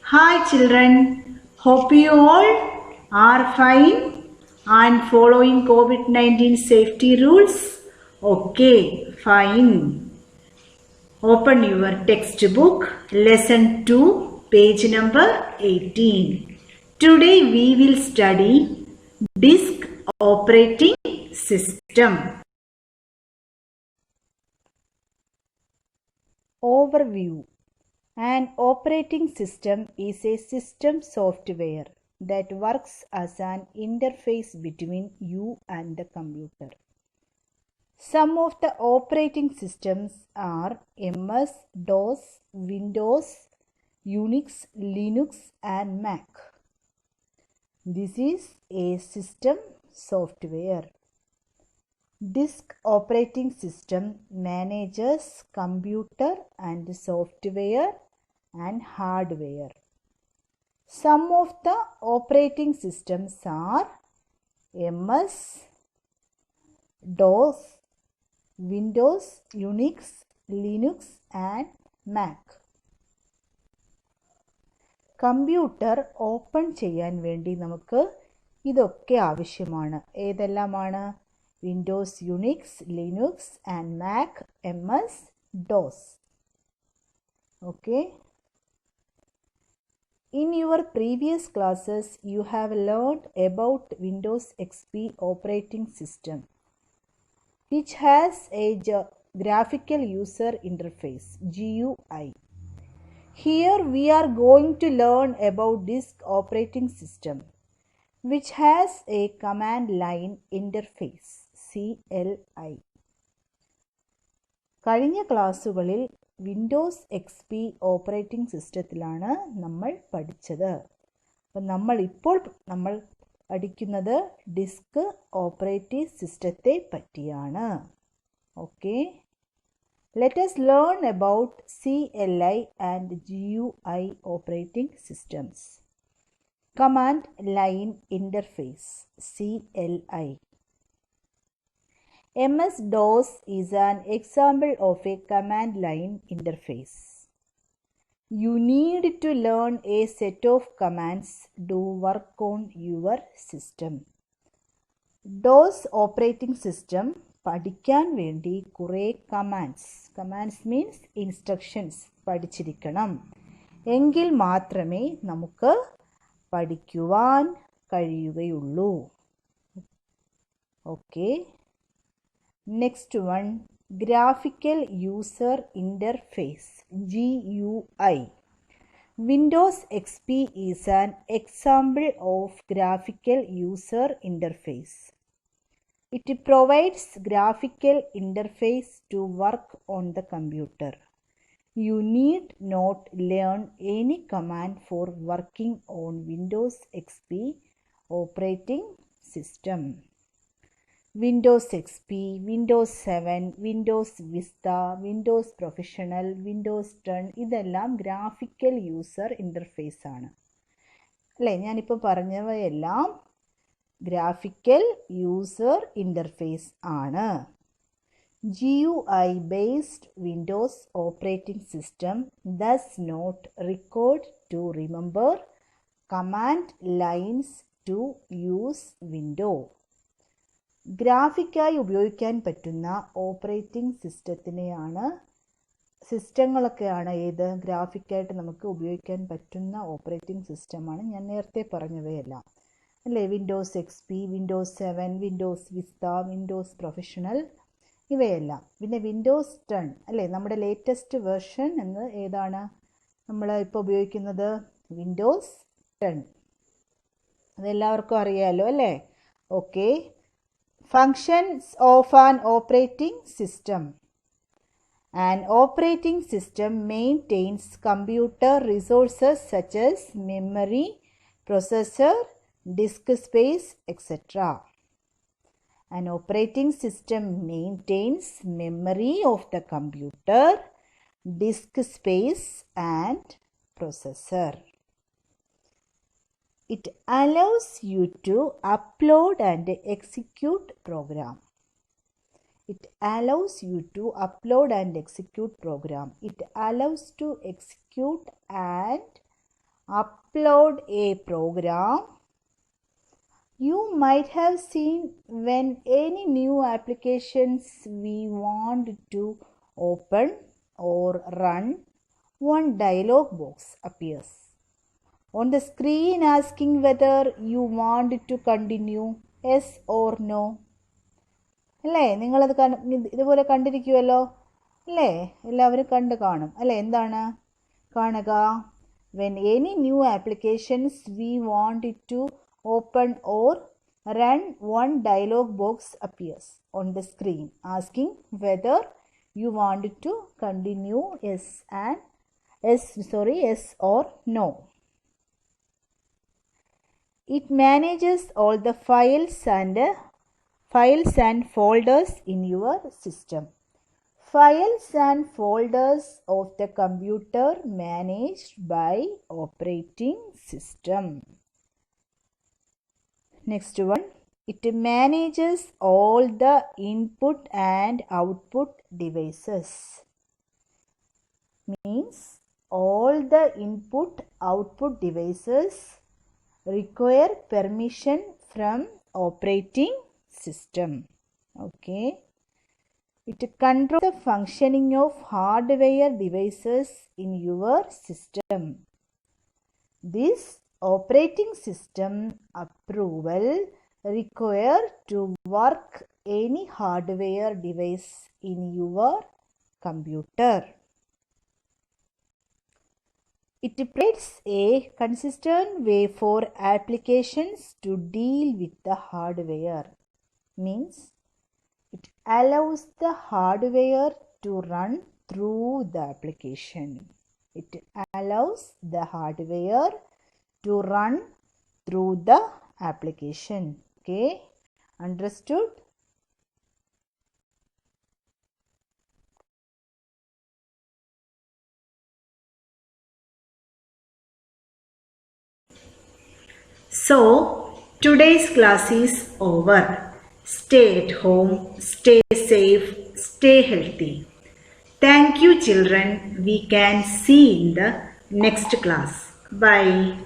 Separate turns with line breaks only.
Hi children, hope you all are fine and following COVID-19 safety rules. Okay, fine. Open your textbook, lesson 2, page number 18. Today we will study disk operating system.
Overview. An operating system is a system software that works as an interface between you and the computer. Some of the operating systems are MS, DOS, Windows, Unix, Linux, and Mac. This is a system software. Disk operating system manages computer and software and hardware. Some of the operating systems are MS, DOS, Windows, Unix, Linux and Mac. Computer open ചെയ്യാൻ വേണ്ടി നമുക്ക് ഇതൊക്കെ ആവശ്യമാണ്. ഏതെല്ലാമാണ്? Windows, Unix, Linux and Mac, MS, DOS. Okay. In your previous classes, you have learned about Windows XP operating system, which has a graphical user interface, GUI. Here we are going to learn about disk operating system, which has a command line interface, CLI. കഴിഞ്ഞ ക്ലാസ്സുകളിൽ Windows XP operating സിസ്റ്റത്തിലാണ് നമ്മൾ പഠിച്ചത്. അപ്പം നമ്മൾ പഠിക്കുന്നത് disk operating സിസ്റ്റത്തെ പറ്റിയാണ്. Okay, let us learn about CLI and GUI operating systems. Command line interface, CLI. MS-DOS is an example of a command line interface. You need to learn a set of commands to work on your system. DOS operating system പഠിക്കാൻ വേണ്ടി കുറേ commands means instructions പഠിച്ചിരിക്കണം. എങ്കിൽ മാത്രമേ നമുക്ക് പഠിക്കുവാൻ കഴിയുകയുള്ളൂ. Okay, next one, graphical user interface, GUI. Windows XP is an example of graphical user interface. It provides graphical interface to work on the computer. You need not learn any command for working on Windows XP operating system. Windows XP, Windows 7, Windows Vista, Windows Professional, Windows 10 ഇതെല്ലാം graphical user interface ആണ്. അല്ലേ, ഞാനിപ്പോൾ പറഞ്ഞവയെല്ലാം graphical user interface ആണ്. GUI based Windows operating system does not record to remember command lines to use window. ഗ്രാഫിക്കായി ഉപയോഗിക്കാൻ പറ്റുന്ന operating സിസ്റ്റങ്ങളൊക്കെയാണ് ഏത് ഗ്രാഫിക്കായിട്ട് നമുക്ക് ഉപയോഗിക്കാൻ പറ്റുന്ന ഓപ്പറേറ്റിംഗ് സിസ്റ്റമാണ് ഞാൻ നേരത്തെ പറഞ്ഞവയെല്ലാം. അല്ലേ, Windows XP, Windows 7, Windows vista, Windows professional ഇവയെല്ലാം. പിന്നെ വിൻഡോസ് 10 അല്ലേ, നമ്മുടെ ലേറ്റസ്റ്റ് വേർഷൻ എന്ന് ഏതാണ് നമ്മൾ ഇപ്പോൾ ഉപയോഗിക്കുന്നത്? വിൻഡോസ് 10. അതെല്ലാവർക്കും അറിയാമല്ലോ അല്ലേ. Okay, functions of an operating system. An operating system maintains computer resources such as memory, processor, disk space, etc. An operating system maintains memory of the computer, disk space and processor. It allows you to upload and execute program. It allows you to upload and execute program. It allows to execute and upload a program. You might have seen when any new applications we want to open or run, one dialog box appears on the screen asking whether you want to continue, yes or no. അല്ലേ, നിങ്ങളത് ഇതുപോലെ കണ്ടിരിക്കുമല്ലോ അല്ലേ, എല്ലാവരും കണ്ടു കാണും അല്ലേ. എന്താണ് കാണുക? when any new applications we want it to open or run, one dialog box appears on the screen asking whether you want it to continue, yes or no. It manages all the files and folders in your system. Files and folders of the computer managed by operating system. Next one, it manages all the input and output devices. Means all the input output devices require permission from operating system. Okay. It controls the functioning of hardware devices in your system. This operating system approval required to work any hardware device in your computer. It provides a consistent way for applications to deal with the hardware. Means it allows the hardware to run through the application. It allows the hardware to run through the application. Okay, understood?
So, today's class is over. Stay at home, stay safe, stay healthy. Thank you, children. We can see in the next class. Bye.